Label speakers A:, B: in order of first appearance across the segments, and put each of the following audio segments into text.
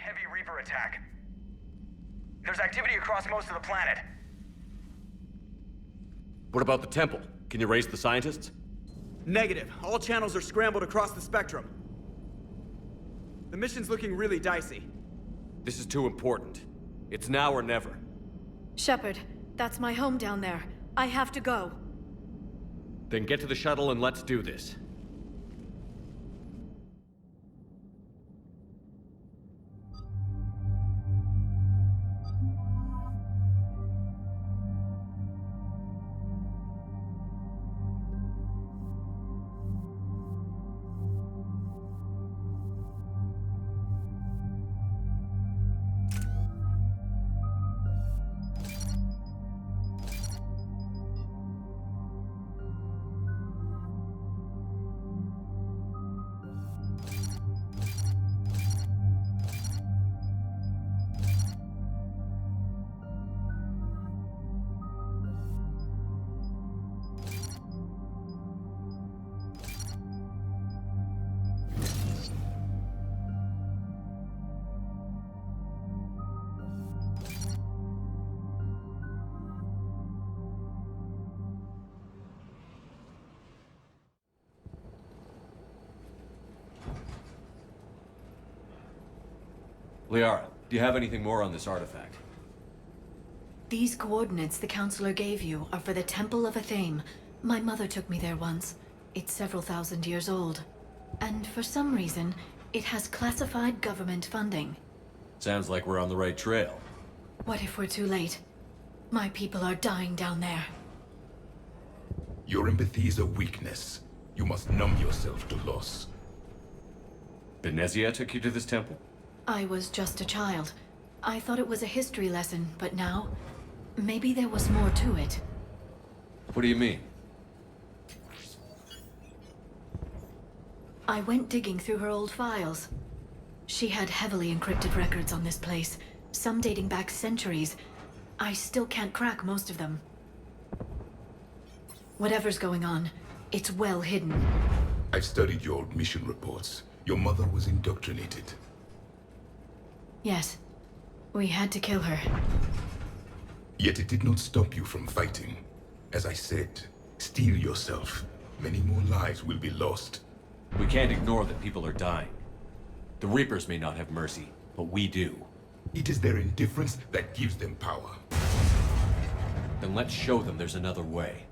A: heavy Reaper attack. There's activity across most of the planet.
B: What about the temple? Can you raise the scientists?
C: Negative. All channels are scrambled across the spectrum. The mission's looking really dicey.
B: This is too important. It's now or never.
D: Shepard, that's my home down there. I have to go.
B: Then get to the shuttle and let's do this. Liara, do you have anything more on this artifact?
D: These coordinates the Counselor gave you are for the Temple of Athame. My mother took me there once. It's several thousand years old. And for some reason, it has classified government funding.
B: Sounds like we're on the right trail.
D: What if we're too late? My people are dying down there.
E: Your empathy is a weakness. You must numb yourself to loss.
B: Thessia took you to this temple?
D: I was just a child. I thought it was a history lesson, but now, maybe there was more to it.
B: What do you mean?
D: I went digging through her old files. She had heavily encrypted records on this place, some dating back centuries. I still can't crack most of them. Whatever's going on, it's well hidden.
E: I've studied your old mission reports. Your mother was indoctrinated.
D: Yes. We had to kill her.
E: Yet it did not stop you from fighting. As I said, steel yourself. Many more lives will be lost.
B: We can't ignore that people are dying. The Reapers may not have mercy, but we do.
E: It is their indifference that gives them power.
B: Then let's show them there's another way.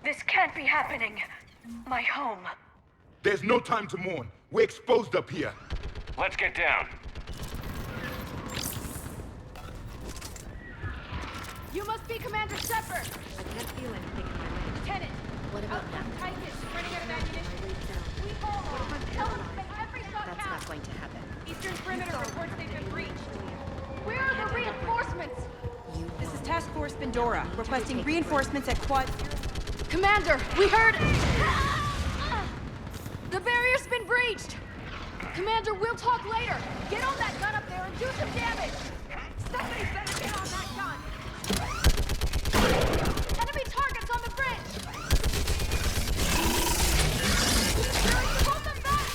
D: This can't be happening. My home.
E: There's no time to mourn. We're exposed up here.
A: Let's get down.
F: You must be Commander Shepard!
G: I can't feel anything in my leg.
F: Lieutenant!
G: What about that?
F: Titus, running out of ammunition. We
G: What if I'm
F: tell
G: killed?
F: them to make every shot
G: That's
F: count.
G: not going to happen.
F: Eastern perimeter reports they've been breached. Where are the reinforcements?
H: This is Task Force Pandora, requesting reinforcements at Quad...
F: Commander, we heard... The barrier's been breached! Commander, we'll talk later. Get on that gun up there and do some damage! Somebody better get on that gun! Enemy targets on the bridge! Hold them back!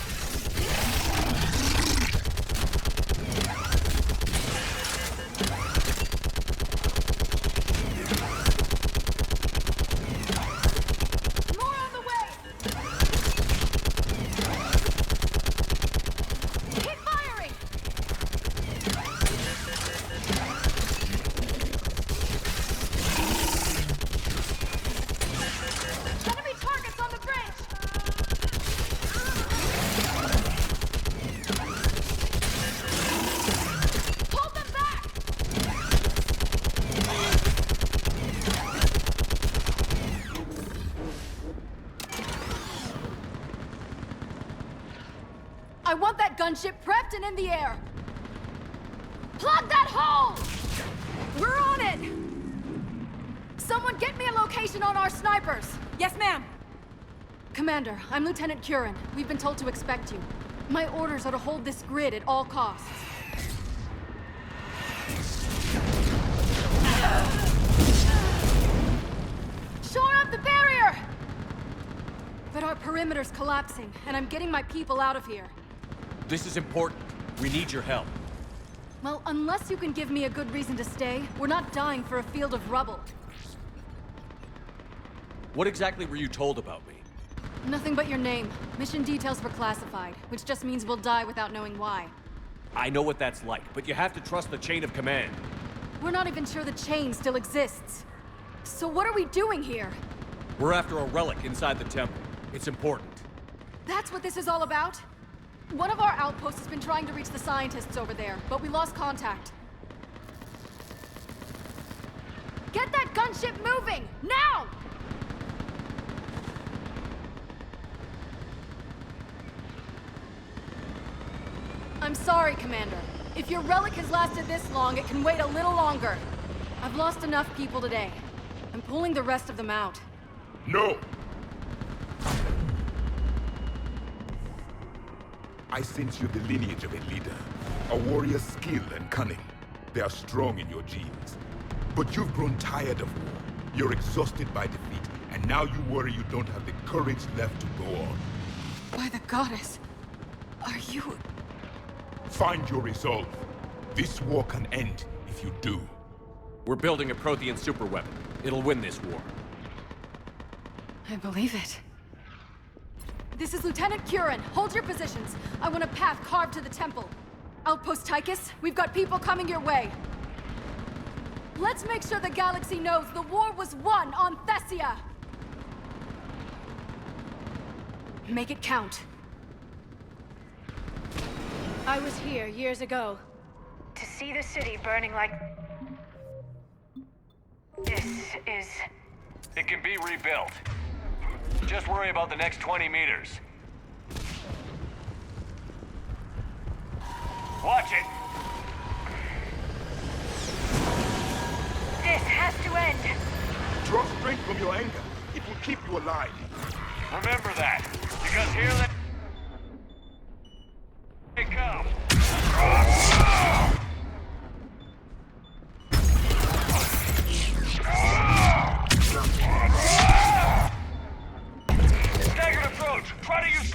F: More on the way! Keep firing! Enemy targets on the bridge! Hold them back! I want that gunship prepped and in the air! Plug that hole! We're on it! Someone get me a location on our snipers!
H: Yes, ma'am!
F: Commander, I'm Lieutenant Curran. We've been told to expect you. My orders are to hold this grid at all costs. Shore up the barrier! But our perimeter's collapsing, and I'm getting my people out of here.
B: This is important. We need your help.
F: Well, unless you can give me a good reason to stay, we're not dying for a field of rubble.
B: What exactly were you told about me?
F: Nothing but your name. Mission details were classified, which just means we'll die without knowing why.
B: I know what that's like, but you have to trust the chain of command.
F: We're not even sure the chain still exists. So what are we doing here?
B: We're after a relic inside the temple. It's important.
F: That's what this is all about? One of our outposts has been trying to reach the scientists over there, but we lost contact. Get that gunship moving! Now! I'm sorry, Commander. If your relic has lasted this long, it can wait a little longer. I've lost enough people today. I'm pulling the rest of them out.
E: No! I sense you're the lineage of a leader. A warrior's skill and cunning. They are strong in your genes. But you've grown tired of war. You're exhausted by defeat, and now you worry you don't have the courage left to go on.
F: By the goddess, are you...
E: Find your resolve. This war can end if you do.
B: We're building a Prothean superweapon. It'll win this war.
F: I believe it. This is Lieutenant Curran. Hold your positions. I want a path carved to the temple. Outpost Tychus, we've got people coming your way. Let's make sure the galaxy knows the war was won on Thessia! Make it count.
G: I was here years ago. To see the city burning like... This is...
A: It can be rebuilt. Just worry about the next 20 meters. Watch it!
G: This has to end.
E: Draw strength from your anger. It will keep you alive.
A: Remember that. You guys hear that? They come. Staggered approach. Try to use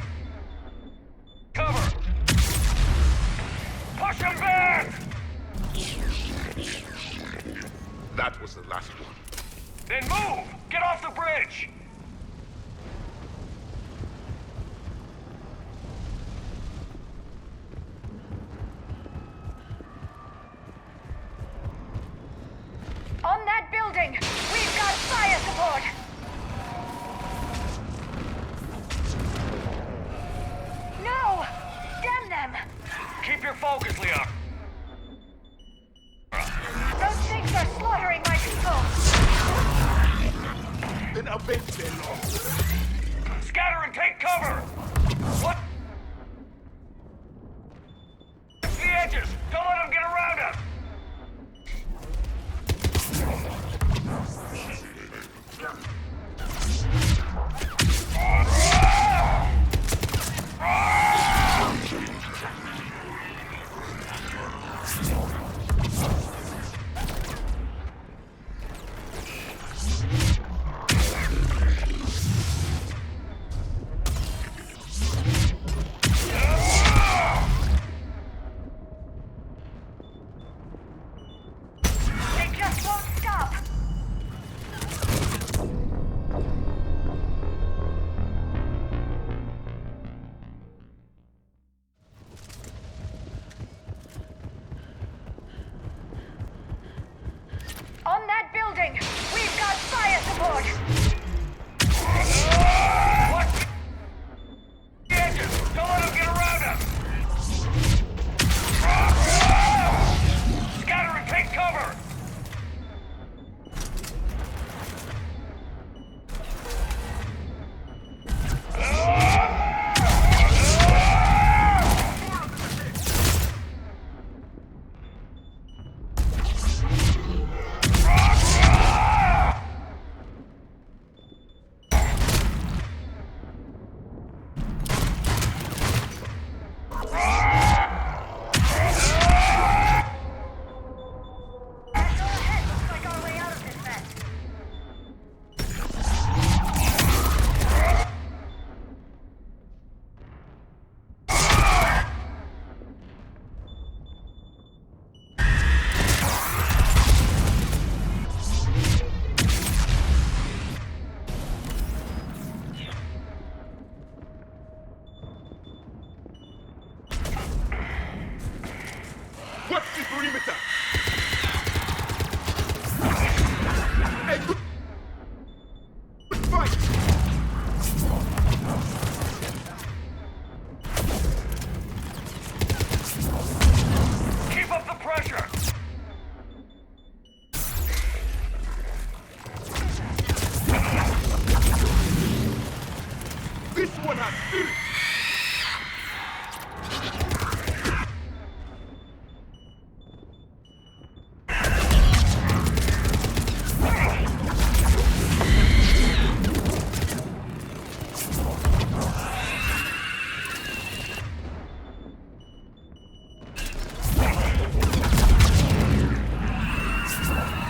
A: cover. Push him back.
E: That was the last one.
A: Then move. Get off the bridge.
G: On that building, we've got fire support. No! Damn them!
A: Keep your focus, Leon.
G: Those things are slaughtering my people.
E: Then avenge their loss.
A: Scatter and take cover. What? The edges. Don't let them get around us.
E: perimeter! Hey, good fight!
A: Keep up the pressure!
E: This one has spirit!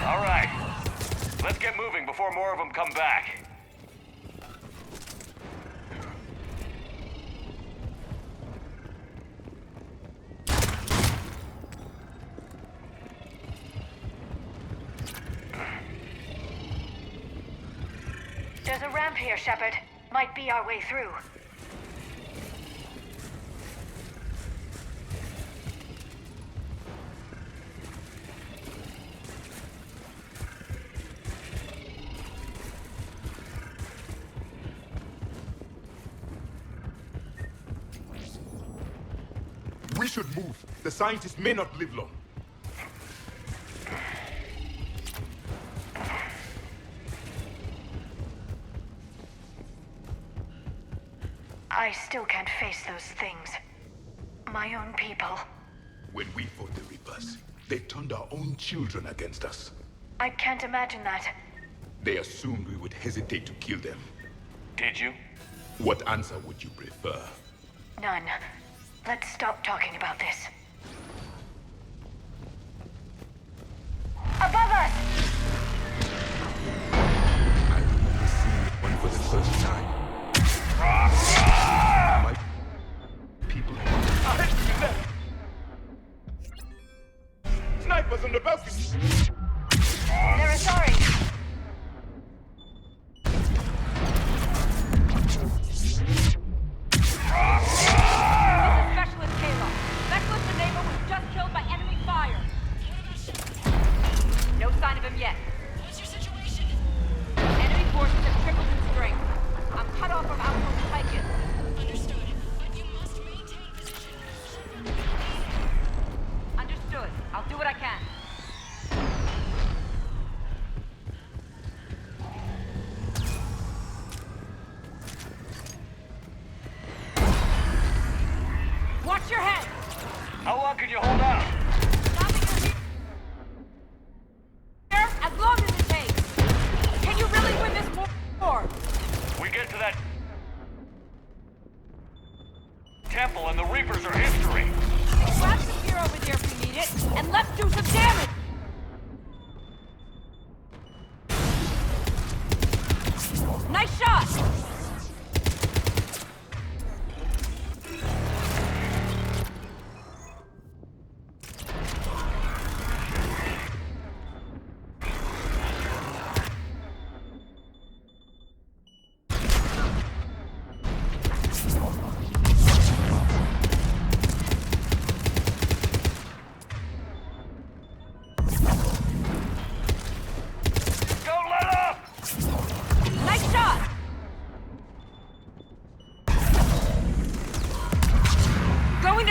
A: All right. Let's get moving before more of them come back.
G: There's a ramp here, Shepard. Might be our way through.
E: We should move. The scientists may not live long.
G: I still can't face those things. My own people.
E: When we fought the Reapers, they turned our own children against us.
G: I can't imagine that.
E: They assumed we would hesitate to kill them.
A: Did you?
E: What answer would you prefer?
G: None. Let's stop talking about this. Above us!
E: I remember seeing one for the first time. My people. Ahead to the left! Snipers on the balcony!
G: They're sorry.
H: Yet. What's your situation? Enemy forces have tripled in strength. I'm cut off from outpost Tychus. Understood. But you must maintain position. Understood. I'll do what I can. Watch your head!
A: How long can you hold out?
H: As long as it takes. Can you really win this war?
A: We get to that temple and the Reapers are history.
H: Grab some gear over there if we need it, and let's do some damage! Nice shot!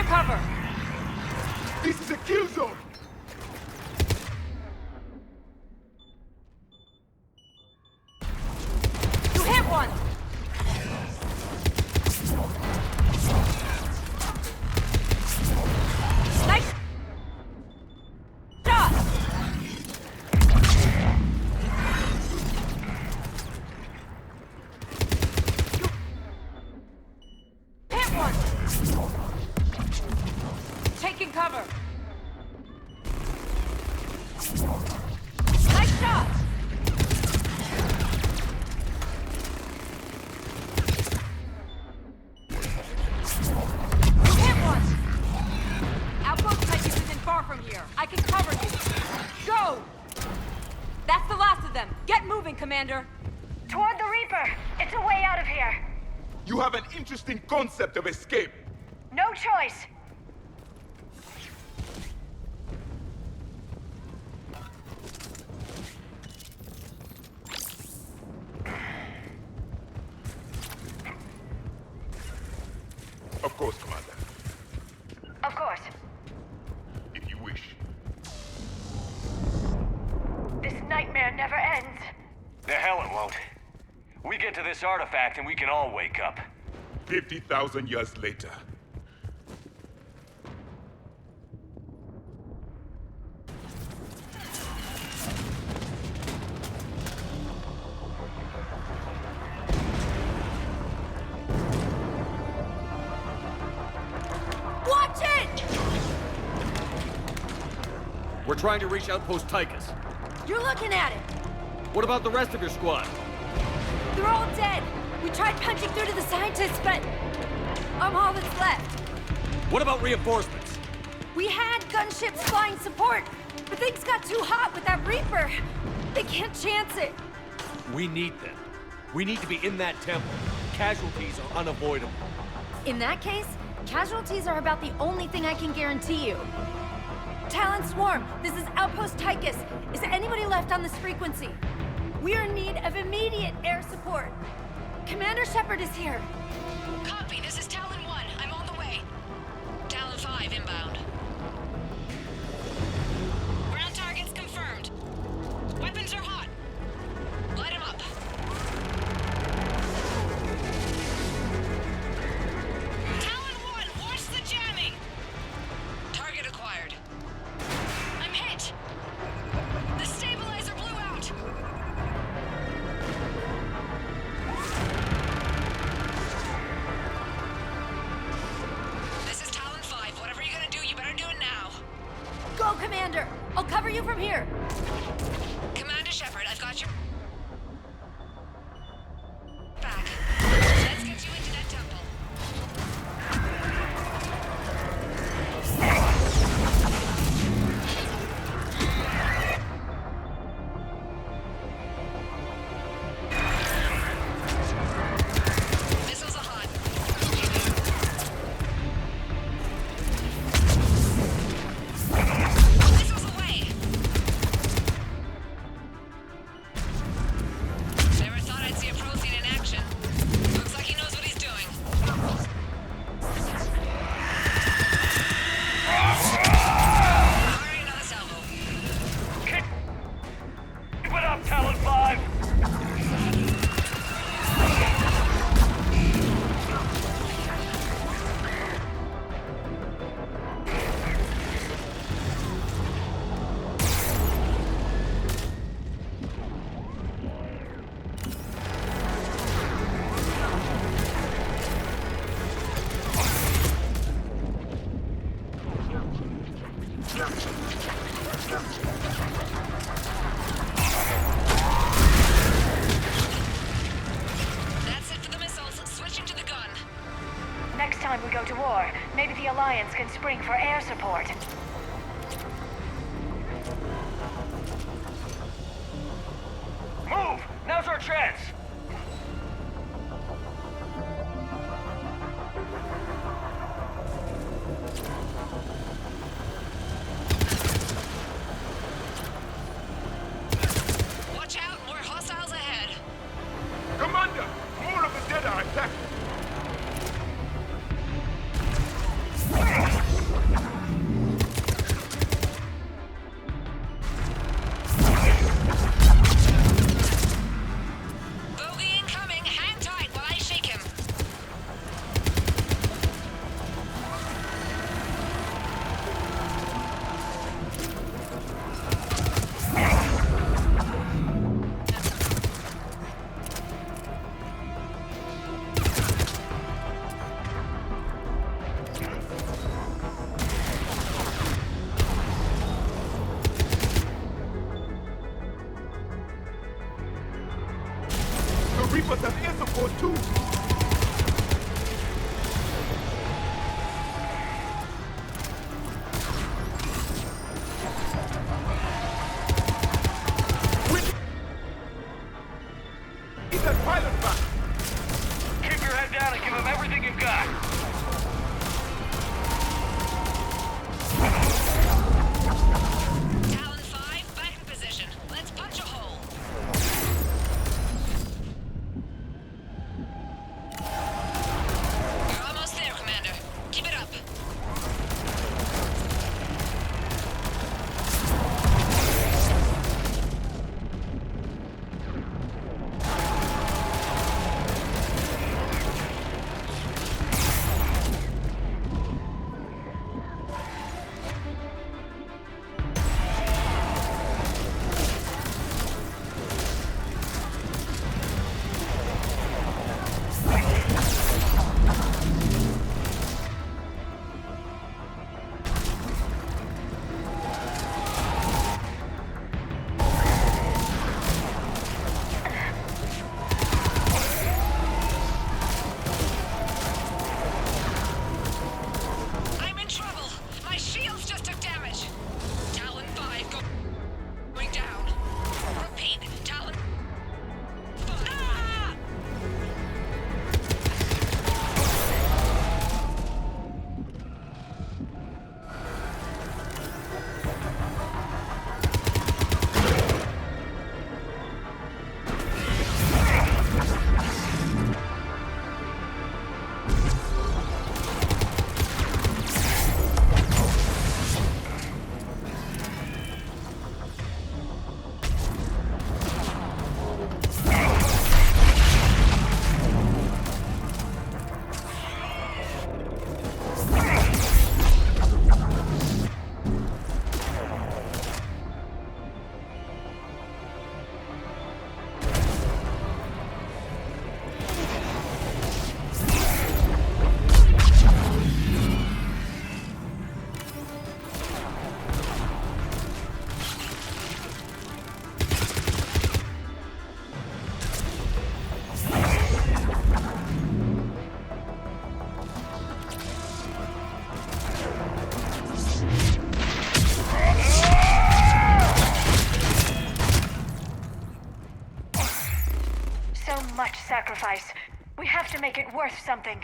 H: Cover!
E: This is a kill zone!
H: You hit one! Nice shot! You hit one! Taking cover. Nice shot. You hit one. Outpost Tychus isn't far from here. I can cover you. Go. That's the last of them. Get moving, Commander.
G: Toward the Reaper. It's a way out of here.
E: You have an interesting concept of escape.
G: No choice.
E: Of course, Commander.
G: Of course.
E: If you wish.
G: This nightmare never ends.
A: The hell it won't. We get to this artifact and we can all wake up.
E: 50,000 years later.
F: Watch it!
B: We're trying to reach Outpost Tychus.
F: You're looking at it.
B: What about the rest of your squad?
F: They're all dead. We tried punching through to the scientists, but I'm all that's left.
B: What about reinforcements?
F: We had gunships flying support, but things got too hot with that Reaper. They can't chance it.
B: We need them. We need to be in that temple. Casualties are unavoidable.
F: In that case, casualties are about the only thing I can guarantee you. Talon Swarm, this is Outpost Tychus. Is anybody left on this frequency? We are in need of immediate air support. Commander Shepard is here.
H: Copy, this is Talon 1. I'm on the way. Talon 5 inbound. Ground targets confirmed. Weapons are hot. Light them up. Talon 1, watch the jamming! Target acquired. I'm hit! The stabilizer blew out! This is Talon 5. Whatever you're gonna do, you better do it now.
F: Go, Commander! I'll cover you from here.
H: Commander Shepard, I've got your back. Let's get you into that temple. Missiles are hot. Missiles away. Never thought I'd see a protein in action. Looks like he knows what he's doing. Firing another salvo.
A: Keep it up, Talon 5!
H: That's it for the missiles. Switching to the gun.
G: Next time we go to war, maybe the Alliance can spring for air support.
A: Move! Now's our chance!
H: Watch out, more hostiles ahead.
E: Commander! More of the dead are attacking!
G: sacrifice. We have to make it worth something.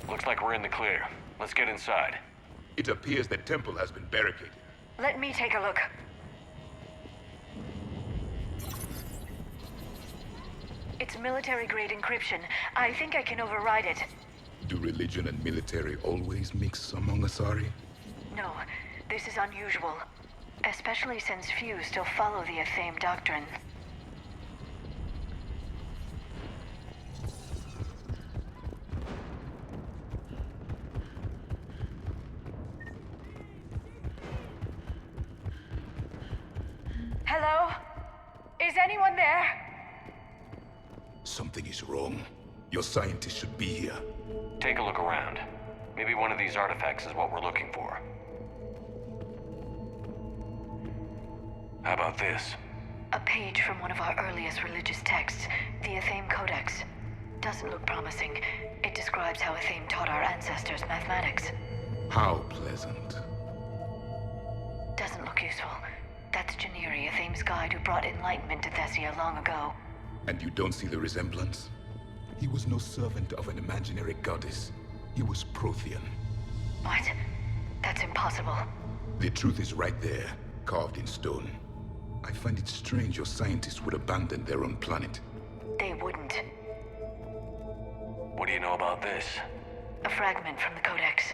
I: Looks like we're in the clear. Let's get inside.
E: It appears the temple has been barricaded.
G: Let me take a look. It's military-grade encryption. I think I can override it.
E: Do religion and military always mix among Asari?
G: No, this is unusual. Especially since few still follow the Athame doctrine. Hello? Is anyone there?
E: Something is wrong. Your scientists should be here.
I: Take a look around. Maybe one of these artifacts is what we're looking for. How about this?
G: A page from one of our earliest religious texts, the Athame Codex. Doesn't look promising. It describes how Athame taught our ancestors mathematics.
E: How pleasant.
G: Doesn't look useful. That's Janiri, Athame's guide who brought enlightenment to Thessia long ago.
E: And you don't see the resemblance? He was no servant of an imaginary goddess. He was Prothean.
G: What? That's impossible.
E: The truth is right there, carved in stone. I find it strange your scientists would abandon their own planet.
G: They wouldn't.
I: What do you know about this?
G: A fragment from the Codex.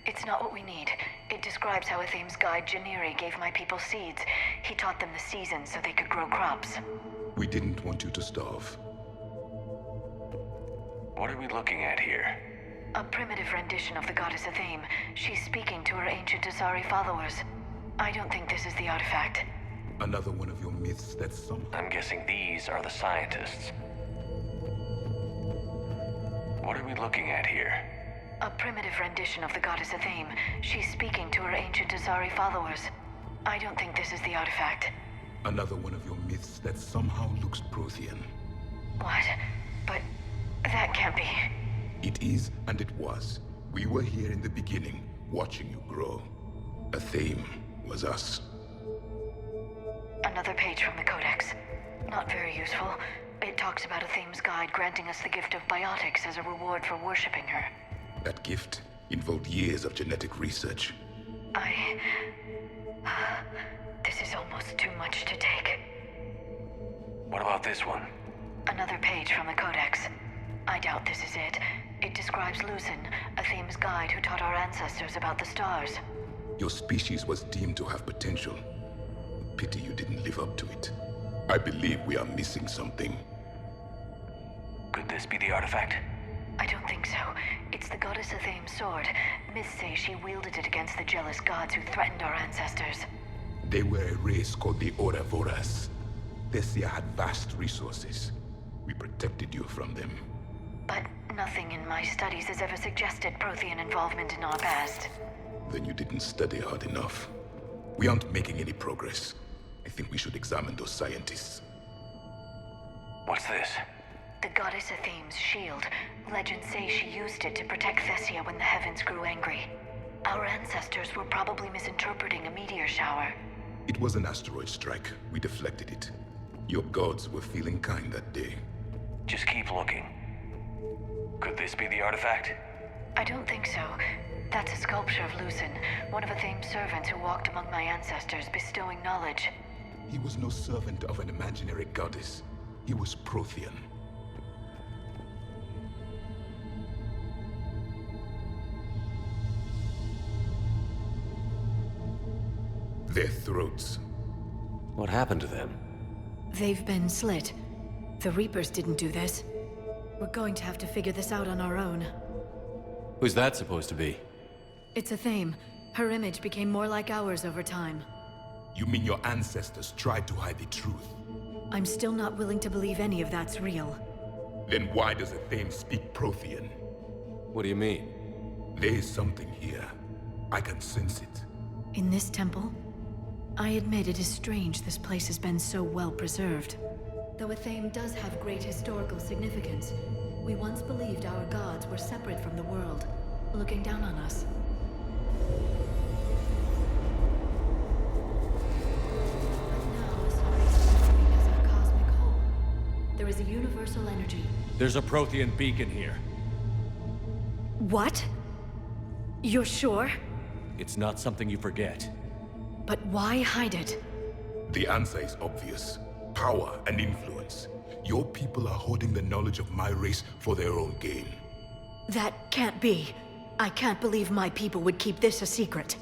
G: It's not what we need. It describes how Athame's guide Janiri gave my people seeds. He taught them the seasons so they could grow crops.
E: We didn't want you to starve.
I: What are we looking at here?
G: A primitive rendition of the goddess Athame. She's speaking to her ancient Asari followers. I don't think this is the artifact.
E: Another one of your myths that some...
I: I'm guessing these are the scientists. What are we looking at here?
G: A primitive rendition of the goddess Athame. She's speaking to her ancient Asari followers. I don't think this is the artifact.
E: Another one of your myths that somehow looks Prothean.
G: What? But that can't be.
E: It is, and it was. We were here in the beginning, watching you grow. Athame was us.
G: Another page from the Codex. Not very useful. It talks about Athame's guide granting us the gift of biotics as a reward for worshipping her.
E: That gift involved years of genetic research.
G: This is almost too much to take.
I: What about this one?
G: Another page from the Codex. I doubt this is it. It describes Lucen, Athame's guide who taught our ancestors about the stars.
E: Your species was deemed to have potential. Pity you didn't live up to it. I believe we are missing something.
I: Could this be the artifact?
G: I don't think so. It's the goddess Athame's sword. Myths say she wielded it against the jealous gods who threatened our ancestors.
E: They were a race called the Oravoras. Thessia had vast resources. We protected you from them.
G: But nothing in my studies has ever suggested Prothean involvement in our past.
E: Then you didn't study hard enough. We aren't making any progress. I think we should examine those scientists.
I: What's this?
G: The goddess Athame's shield. Legends say she used it to protect Thessia when the heavens grew angry. Our ancestors were probably misinterpreting a meteor shower.
E: It was an asteroid strike. We deflected it. Your gods were feeling kind that day.
I: Just keep looking. Could this be the artifact?
G: I don't think so. That's a sculpture of Lucen, one of Athame's servants who walked among my ancestors, bestowing knowledge.
E: He was no servant of an imaginary goddess. He was Prothean. Their throats.
B: What happened to them?
D: They've been slit. The Reapers didn't do this. We're going to have to figure this out on our own.
B: Who's that supposed to be?
D: It's Athame. Her image became more like ours over time.
E: You mean your ancestors tried to hide the truth?
D: I'm still not willing to believe any of that's real.
E: Then why does Athame speak Prothean?
B: What do you mean?
E: There is something here. I can sense it.
D: In this temple? I admit it is strange this place has been so well preserved. Though Athame does have great historical significance, we once believed our gods were separate from the world, looking down on us. But now Asari is serving as our cosmic whole. There is a universal energy.
B: There's a Prothean beacon here.
D: What? You're sure?
B: It's not something you forget.
D: But why hide it?
E: The answer is obvious. Power and influence. Your people are hoarding the knowledge of my race for their own gain.
D: That can't be. I can't believe my people would keep this a secret.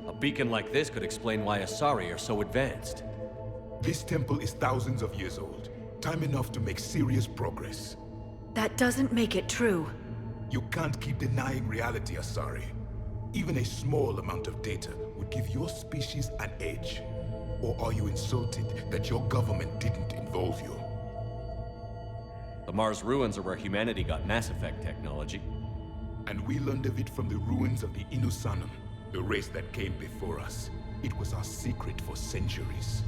B: A beacon like this could explain why Asari are so advanced.
E: This temple is thousands of years old. Time enough to make serious progress.
D: That doesn't make it true.
E: You can't keep denying reality, Asari. Even a small amount of data would give your species an edge. Or are you insulted that your government didn't involve you?
B: The Mars ruins are where humanity got Mass Effect technology.
E: And we learned of it from the ruins of the Inusanum, the race that came before us. It was our secret for centuries.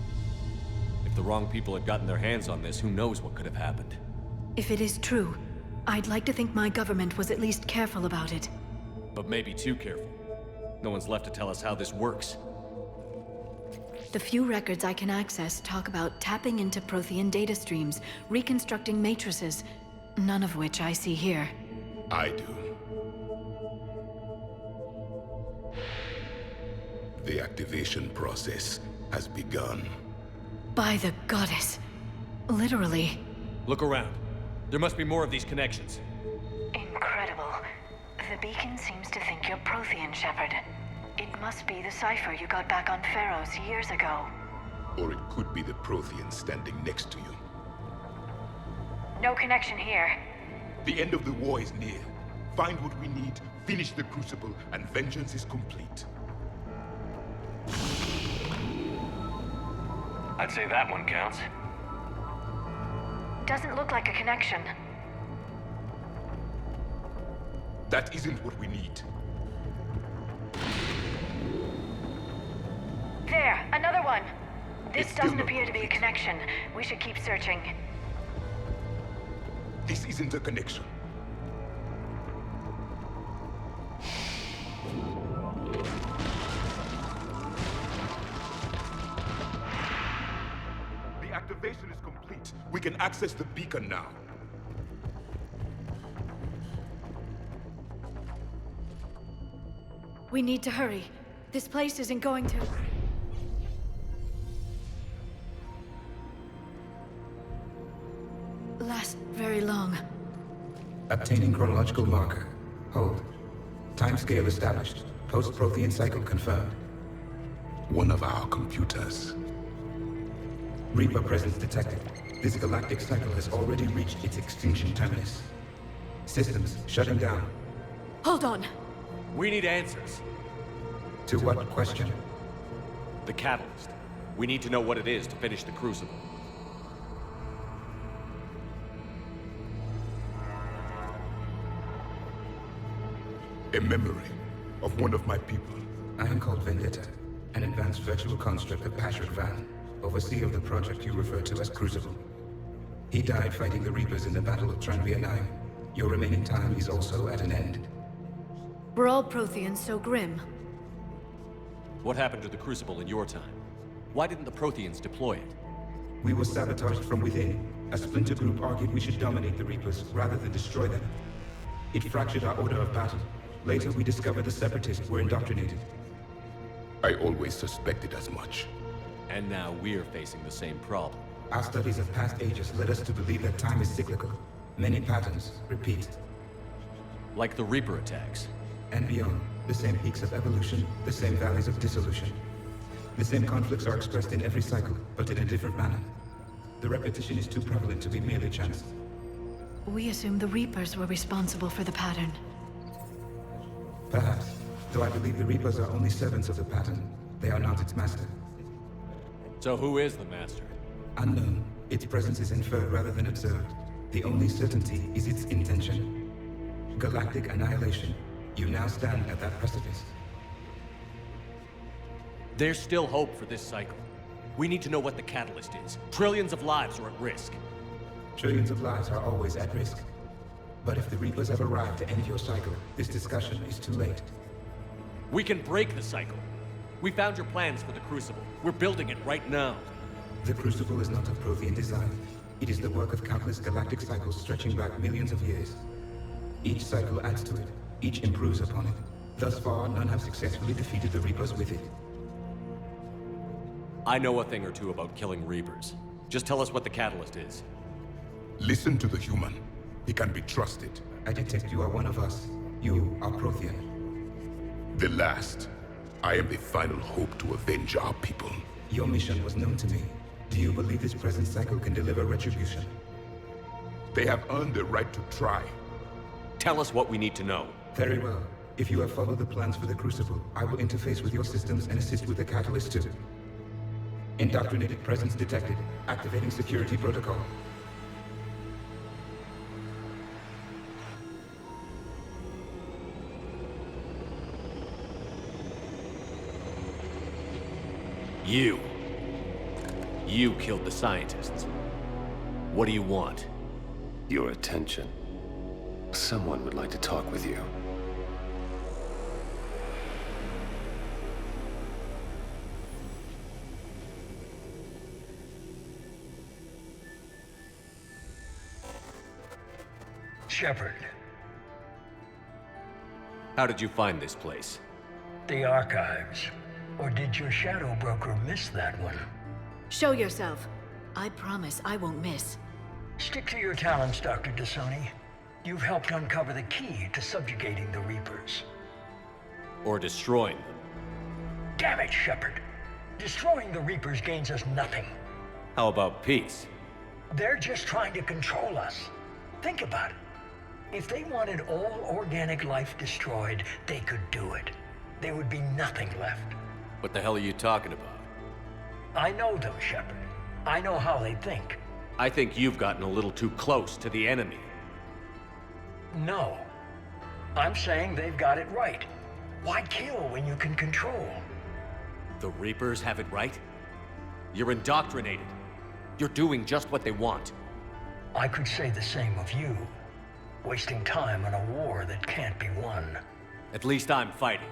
B: If the wrong people had gotten their hands on this, who knows what could have happened.
D: If it is true, I'd like to think my government was at least careful about it.
B: But maybe too careful. No one's left to tell us how this works.
D: The few records I can access talk about tapping into Prothean data streams, reconstructing matrices, none of which I see here.
E: I do. The activation process has begun.
D: By the goddess. Literally.
B: Look around. There must be more of these connections.
G: Incredible. The beacon seems to think you're Prothean, Shepard. It must be the cipher you got back on Pharaohs years ago.
E: Or it could be the Prothean standing next to you.
G: No connection here.
E: The end of the war is near. Find what we need, finish the Crucible, and vengeance is complete.
I: I'd say that one counts.
G: Doesn't look like a connection.
E: That isn't what we need.
G: There, another one. This
E: It's still
G: doesn't
E: not
G: appear to be a connection. We should keep searching.
E: This isn't a connection. The activation is complete. We can access the beacon now.
D: We need to hurry. This place isn't going to... last very long.
J: Obtaining chronological marker. Hold. Timescale established. Post-Prothean cycle confirmed.
E: One of our computers.
J: Reaper presence detected. This galactic cycle has already reached its extinction terminus. Systems shutting down.
D: Hold on.
B: We need answers.
J: To what question?
B: The catalyst. We need to know what it is to finish the Crucible.
E: A memory of one of my people.
J: I am called Vendetta, an advanced virtual construct of Patrick Van, overseer of the project you refer to as Crucible. He died fighting the Reapers in the Battle of Tranvia 9. Your remaining time is also at an end.
D: Were all Protheans so grim?
B: What happened to the Crucible in your time? Why didn't the Protheans deploy it?
J: We were sabotaged from within. A splinter group argued we should dominate the Reapers rather than destroy them. It fractured our order of battle. Later, we discovered the Separatists were indoctrinated.
E: I always suspected as much.
B: And now we're facing the same problem.
J: Our studies of past ages led us to believe that time is cyclical. Many patterns repeat.
B: Like the Reaper attacks.
J: And beyond, the same peaks of evolution, the same valleys of dissolution. The same conflicts are expressed in every cycle, but in a different manner. The repetition is too prevalent to be merely chance.
D: We assume the Reapers were responsible for the pattern.
J: Perhaps, though I believe the Reapers are only servants of the pattern. They are not its master.
B: So who is the Master?
J: Unknown. Its presence is inferred rather than observed. The only certainty is its intention. Galactic annihilation. You now stand at that precipice.
B: There's still hope for this cycle. We need to know what the catalyst is. Trillions of lives are at risk.
J: Trillions of lives are always at risk. But if the Reapers have arrived to end your cycle, this discussion is too late.
B: We can break the cycle. We found your plans for the Crucible. We're building it right now.
J: The Crucible is not of Prothean design. It is the work of countless galactic cycles stretching back millions of years. Each cycle adds to it. Each improves upon it. Thus far, none have successfully defeated the Reapers with it.
B: I know a thing or two about killing Reapers. Just tell us what the catalyst is.
E: Listen to the human. He can be trusted.
J: I detect you are one of us. You are Prothean.
E: The last. I am the final hope to avenge our people.
J: Your mission was known to me. Do you believe this present cycle can deliver retribution?
E: They have earned the right to try.
B: Tell us what we need to know.
J: Very well. If you have followed the plans for the Crucible, I will interface with your systems and assist with the catalyst too. Indoctrinated presence detected. Activating security protocol.
B: You killed the scientists. What do you want?
K: Your attention. Someone would like to talk with you.
L: Shepard.
B: How did you find this place?
L: The archives. Or did your shadow broker miss that one?
D: Show yourself. I promise I won't miss.
L: Stick to your talents, Dr. Thessia. You've helped uncover the key to subjugating the Reapers.
B: Or destroying them.
L: Damn it, Shepard. Destroying the Reapers gains us nothing.
B: How about peace?
L: They're just trying to control us. Think about it. If they wanted all organic life destroyed, they could do it. There would be nothing left.
B: What the hell are you talking about?
L: I know them, Shepard. I know how they think.
B: I think you've gotten a little too close to the enemy.
L: No. I'm saying they've got it right. Why kill when you can control?
B: The Reapers have it right? You're indoctrinated. You're doing just what they want.
L: I could say the same of you. Wasting time on a war that can't be won.
B: At least I'm fighting.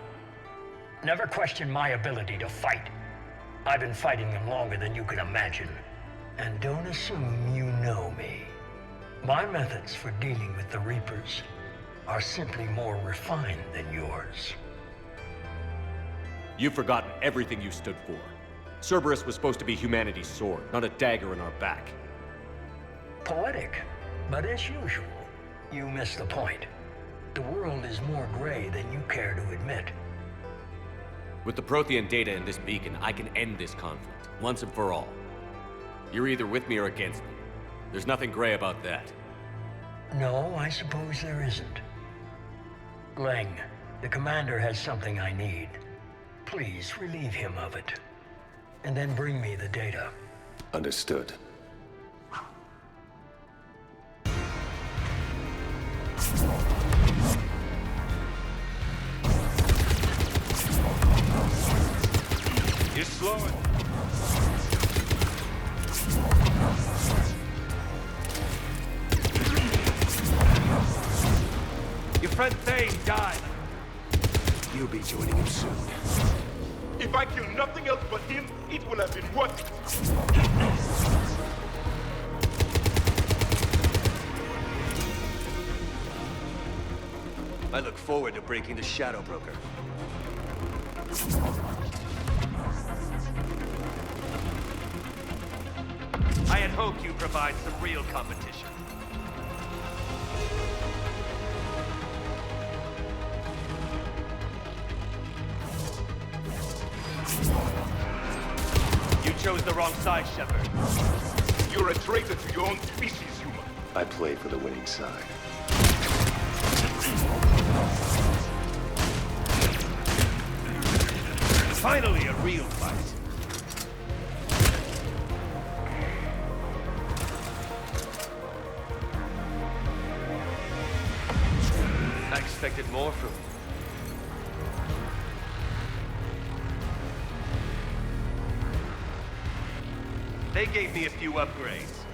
L: Never question my ability to fight. I've been fighting them longer than you can imagine. And don't assume you know me. My methods for dealing with the Reapers are simply more refined than yours.
B: You've forgotten everything you stood for. Cerberus was supposed to be humanity's sword, not a dagger in our back.
L: Poetic, but as usual, you miss the point. The world is more gray than you care to admit.
B: With the Prothean data in this beacon, I can end this conflict, once and for all. You're either with me or against me. There's nothing gray about that.
L: No, I suppose there isn't. Leng, the commander has something I need. Please relieve him of it. And then bring me the data.
K: Understood.
E: You're slowing.
A: Your friend Thane died.
K: You'll be joining him soon.
E: If I kill nothing else but him, it will have been worth it.
A: I look forward to breaking the Shadow Broker. I had hoped you'd provide some real competition. You chose the wrong side, Shepard.
E: You're a traitor to your own species, human.
K: I play for the winning side.
A: Finally, a real fight. I expected more from you.
M: They gave me a few upgrades.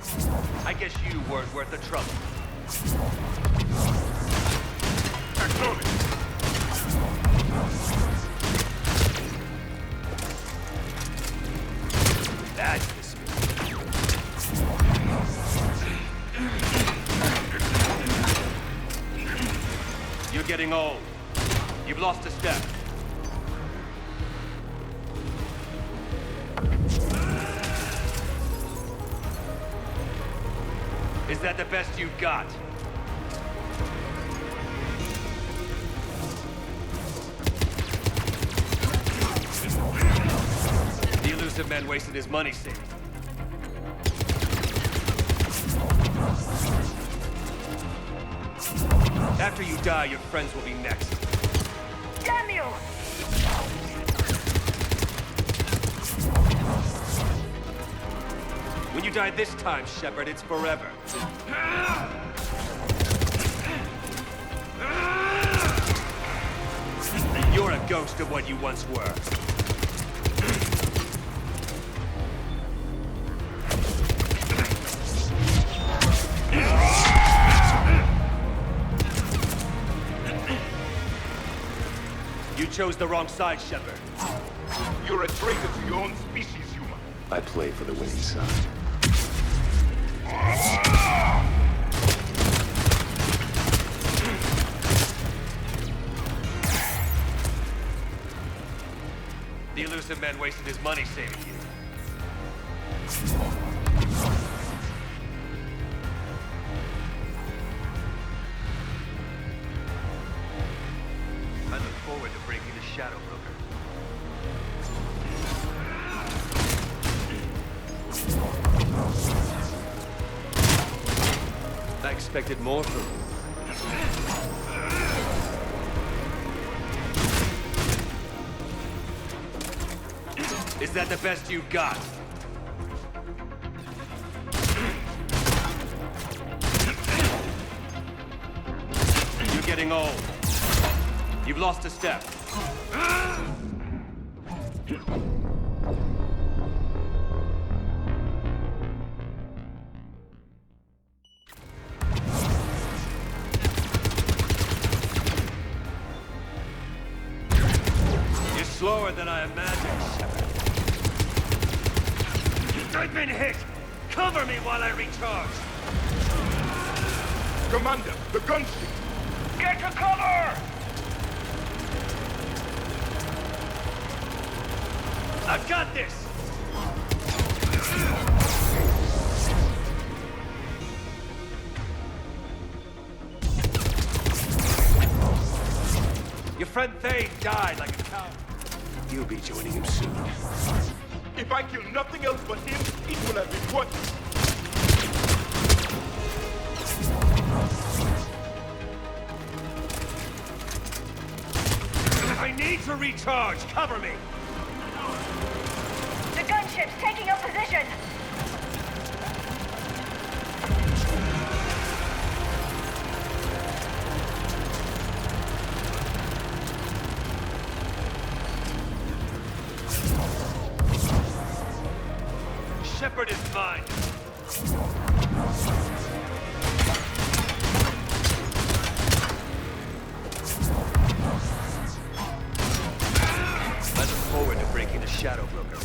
M: I guess you weren't worth the trouble. That's the spirit. You're getting old. You've lost a step. Is that the best you've got? The elusive man wasted his money saving. After you die, your friends will be next.
G: Damn you!
M: When you die this time, Shepard, it's forever. You're a ghost of what you once were. You chose the wrong side, Shepard.
E: You're a traitor to your own species, human.
K: I play for the winning side.
M: The elusive man wasted his money saving you. I look forward to breaking the Shadow Broker. I expected more from you. Is that the best you've got? You're getting old. You've lost a step. You're slower than I imagined, Shepard. I've been hit! Cover me while I recharge!
E: Commander, the gunship!
A: Get to cover!
M: I've got this! Your friend Thane died like a coward.
K: You'll be joining him soon.
E: If I kill nothing else but him, it will have been worth it.
M: I need to recharge! Cover me!
G: The gunship's taking up position!
M: Shepard is mine! I look forward to breaking the Shadow Broker.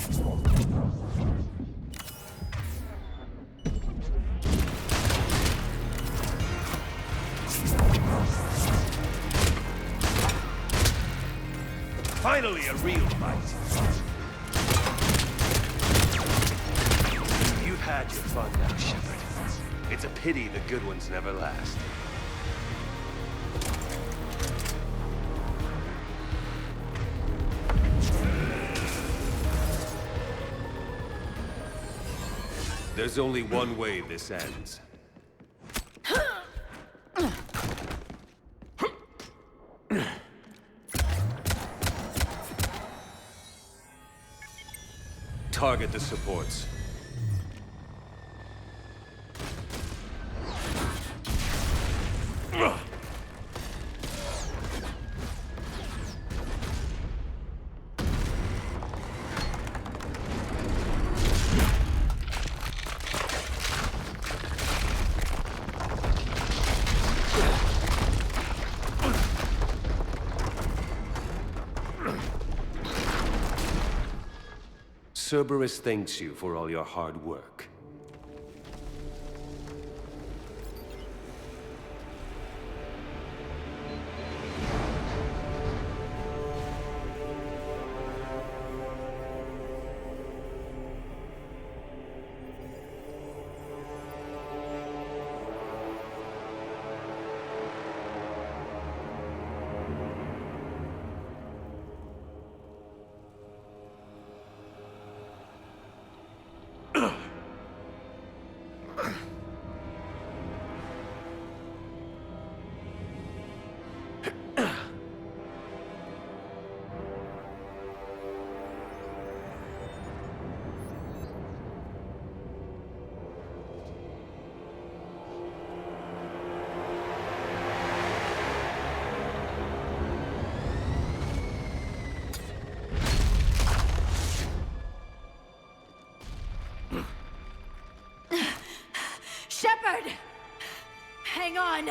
M: Finally, a real fight. You've had your fun now, Shepard. It's a pity the good ones never last. There's only one way this ends. Target the supports. Cerberus thanks you for all your hard work.
F: Shepard! Hang on!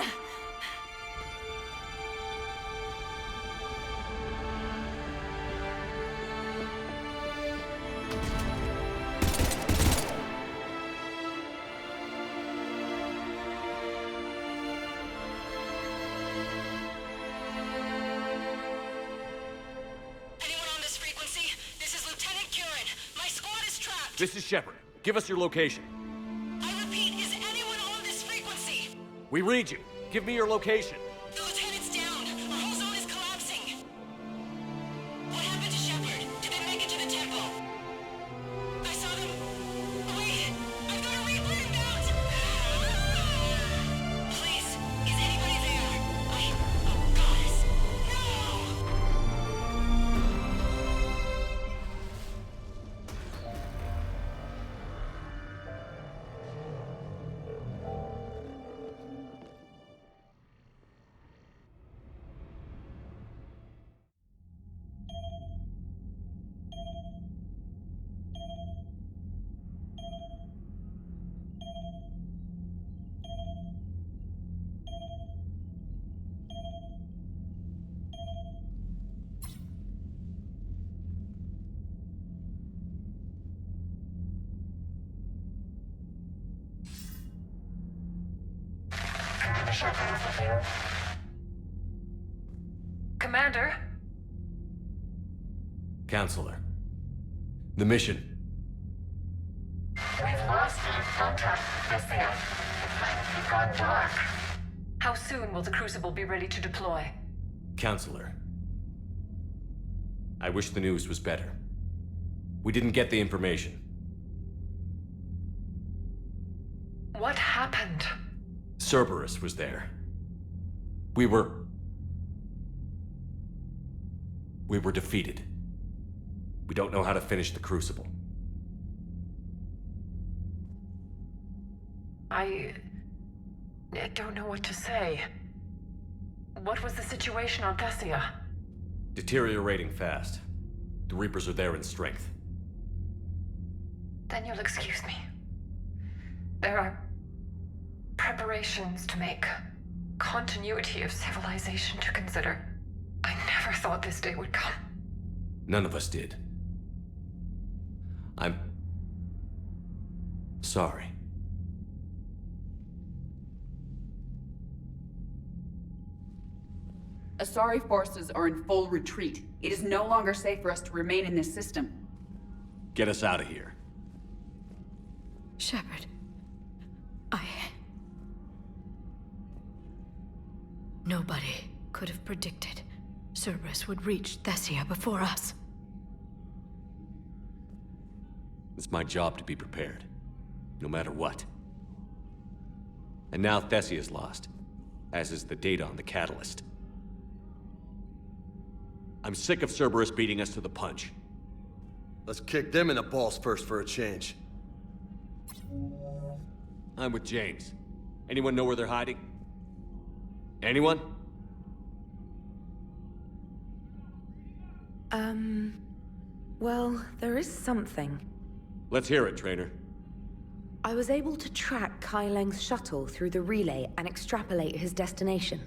B: This is Shepard. Give us your location.
N: I repeat, is anyone on this frequency?
B: We read you. Give me your location.
N: The lieutenant's down. Our whole zone is collapsing. What happened to Shepard? Did they make it to the temple? I saw them. Wait, I've got a Reaper inbound. Please, is anybody there? Oh, goddess.
G: Commander?
B: Counselor. The mission.
O: We've lost contact with Thessia. It's gone dark.
G: How soon will the Crucible be ready to deploy?
B: Counselor. I wish the news was better. We didn't get the information.
G: What happened?
B: Cerberus was there. We were defeated. We don't know how to finish the Crucible.
G: I don't know what to say. What was the situation on Thessia?
B: Deteriorating fast. The Reapers are there in strength.
G: Then you'll excuse me. There are preparations to make, continuity of civilization to consider. I never thought this day would come.
B: None of us did. I'm sorry.
P: Asari forces are in full retreat. It is no longer safe for us to remain in this system.
B: Get us out of here.
D: Shepard. Nobody could have predicted Cerberus would reach Thessia before us.
B: It's my job to be prepared, no matter what. And now Thessia's lost, as is the data on the catalyst. I'm sick of Cerberus beating us to the punch.
Q: Let's kick them in the balls first for a change.
B: I'm with James. Anyone know where they're hiding? Anyone?
R: Well, there is something.
B: Let's hear it, Trainer.
R: I was able to track Kai Leng's shuttle through the relay and extrapolate his destination.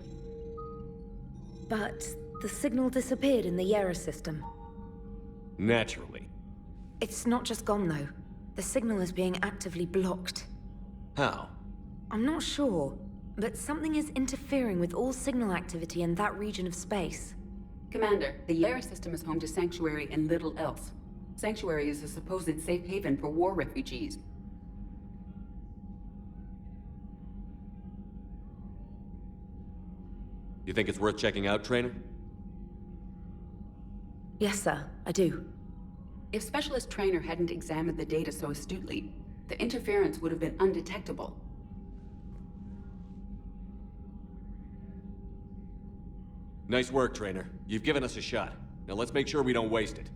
R: But the signal disappeared in the Yera system.
B: Naturally.
R: It's not just gone, though. The signal is being actively blocked.
B: How?
R: I'm not sure, but something is interfering with all signal activity in that region of space.
P: Commander, the Yara system is home to Sanctuary and little else. Sanctuary is a supposed safe haven for war refugees.
B: You think it's worth checking out, Trainer?
R: Yes, sir, I do.
P: If Specialist Trainer hadn't examined the data so astutely, the interference would have been undetectable.
B: Nice work, Trainer. You've given us a shot. Now let's make sure we don't waste it.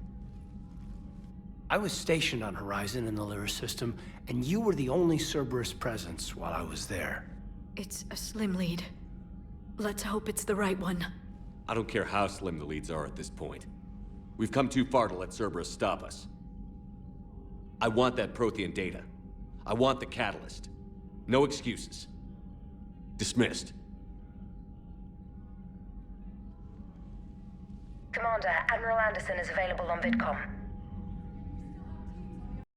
S: I was stationed on Horizon in the Lyra system, and you were the only Cerberus presence while I was there.
D: It's a slim lead. Let's hope it's the right one.
B: I don't care how slim the leads are at this point. We've come too far to let Cerberus stop us. I want that Prothean data. I want the catalyst. No excuses. Dismissed.
G: Commander, Admiral Anderson is available on VidCom.